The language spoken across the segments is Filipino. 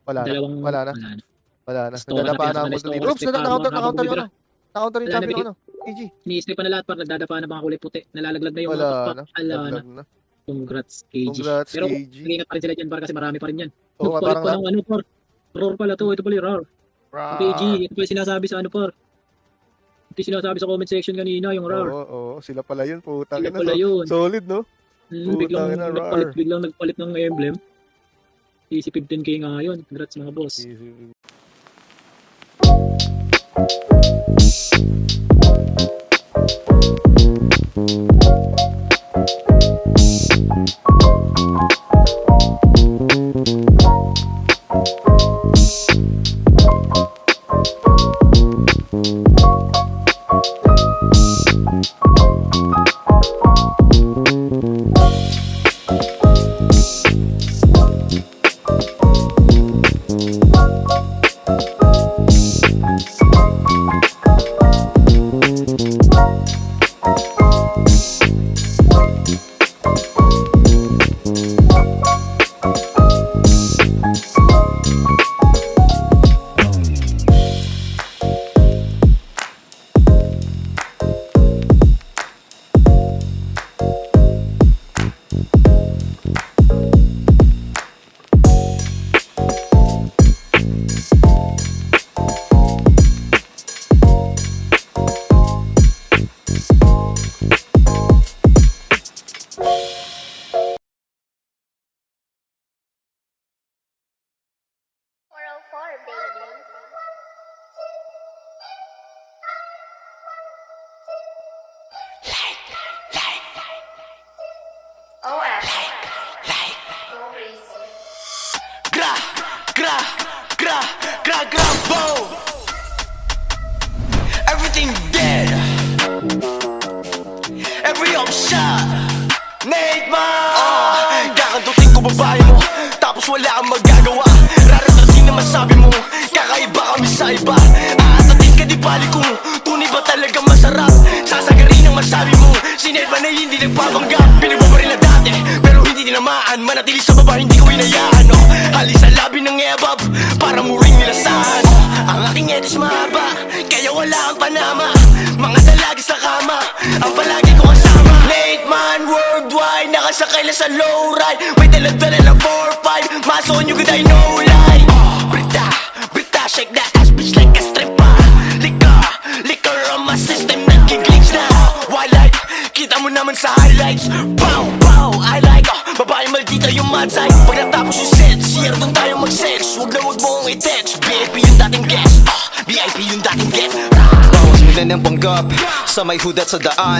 Wala na. Dalawang, Wala na. wala na. Wala na. Store na, Nadadapa na pinasa ako na dun. store. Oops, nakaunter Habang yung bibira. ano. Nakaunter yung Wala champion na, ng ano. AG. Ni-strip pa na lahat par, nagdadapa na mga kulay puti. Nalalaglag na yung mga Wala pakpak. na. Ala na. Laglag na. Congrats, KG. Congrats, Pero KG. nag-ingat pa rin sila dyan par kasi marami pa rin yan. Oo nga, Nagpalit parang pa ng ano par. Roar pala to, ito pala yung roar. Yung KG, ito pala yung sinasabi sa ano par. Ito yung sinasabi sa comment section kanina, yung roar. Oo, sila pala yun. Putang Sila ina. pala yun. Solid, no? Biglang Putang ina, nagpalit, roar. biglang nagpalit ng emblem. Easy 15k nga yun. Congrats mga boss. Boom! Everything dead. Every shot. Nate man. Kakantutin ko babae mo, tapos wala kang magagawa. Raratasin na masabi mo, kakaiba kami sa iba. Aatatin ka di bali kung tunay ba talaga masarap. Sasagarin ang masabi mo, sined ba na hindi nagpapanggap. Pinagbo pa rin na dati, pero hindi tinamaan. Manatili sa baba, hindi ko inayaan. Halis sa labi ng ebab, para muring nilasahan. Ang aking edis mahaba, kaya wala ang panama. Mga dalagi sa kama, ang palagi ko kasama. Late man worldwide, nakasakay na sa low ride. May daladala ng 4-5, maso nyo good I know lie. Brita, Brita, shake that ass bitch like a stripper. Liquor on my system, nagkiglitch na. Wildlife, kita mo naman sa highlights. Pow, pow, I like babae maldita yung mad side. Pag natapos yung set, siya doon tayo mag-sex. Huwag na huwag mo akong i-text. VIP yung dating guest, VIP yung dating get. Bawas mo na ng panggap sa may hudat sa daan.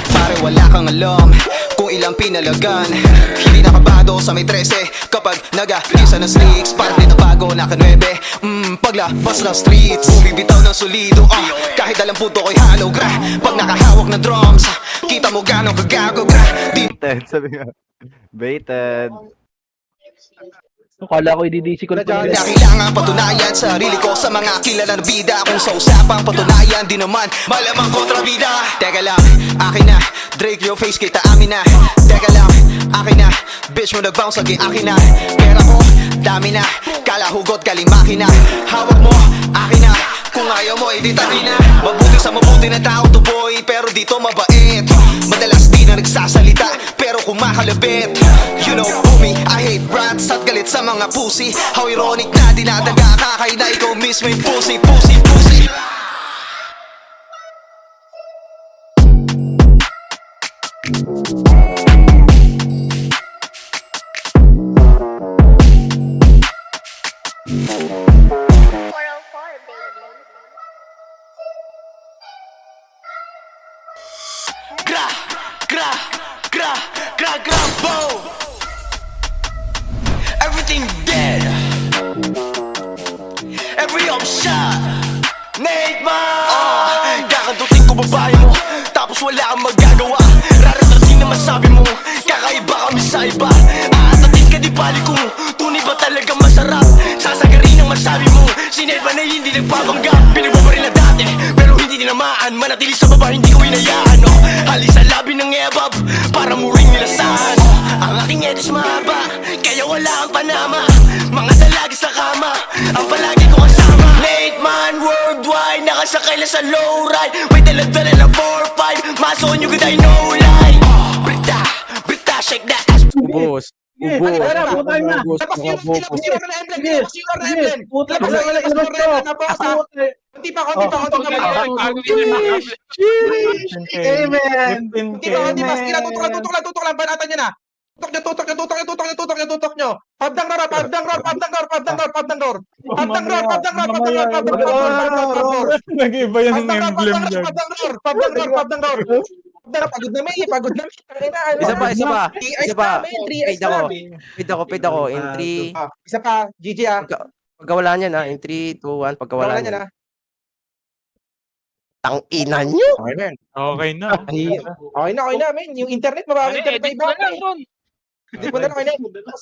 Pare wala kang alam kung ilang pinalagan. Hindi nakabado sa may 13 kapag nag-isa ng slicks. Parang di na bago, naka-9 paglabas ng streets. Bumibitaw ng solido, kahit alam puto ko'y hollow gra. Pag nakahawak ng drums, kita mo gano'ng kagago gra. Sabi nga, baited. Akala ko i-DC ko na Na kailangan patunayan sarili ko sa mga kilala na bida. Kung sa usapang patunayan, di naman malamang kontrabida. Teka lang, akin na Drake your face, kita amin na. Teka lang, akin na bitch mo nag-bounce, lagi akin na. Pera ko, dami na, kala hugot, galing makina. Hawak mo, akin na. Kung ayaw mo, hindi tabi na. Mabuti sa mabuti na tao to boy, pero dito mabait. Madalas di na nagsasalita, pero kumakalabit. You know, homie, I hate rats at galit sa mga pussy. How ironic na dinadaga ka, kaya na ikaw mismo yung pussy, pussy, pussy. Boom! Everything dead. Every shot. Nate man. Kakantutin ko babae mo, tapos wala kang magagawa. Raratasin na masabi mo, kakaiba kami sa iba. Aatatin ka di bali kung tunay ba talaga masarap. Sasagarin ang masabi mo, sined ba na hindi nagpapanggap. Pinagbo pa rin na dati, pero hindi tinamaan. Manatili sa baba, hindi ko inayaan. Halis sa labi ng ebab, para muring nilasahan. Ang aking edis mahaba, kaya wala ang panama. Mga dalagi sa kama, sa low ride May dala-dala na 4-5 Maso nyo ganda no lie Brita, Brita, shake that ass Ubos. Ubos. Ubos. Labas na emblem. Konti pa. Amen. Konti pa. Sige, tutok lang. Banatan nyo na. Tutok nyo. Pabdang door. Nag-iba yan yung emblem dyan. Pabdang door. Pagod na may. Isa pa. Paid ako. In 3. Isa pa, GG ah. Pagkawala niya na. In 3, 2, 1. Pagkawala Wala niya niya. na. Tang ina nyo. Okay na, men. Yung internet, mababa internet pa iba. Hindi mo na kayo na.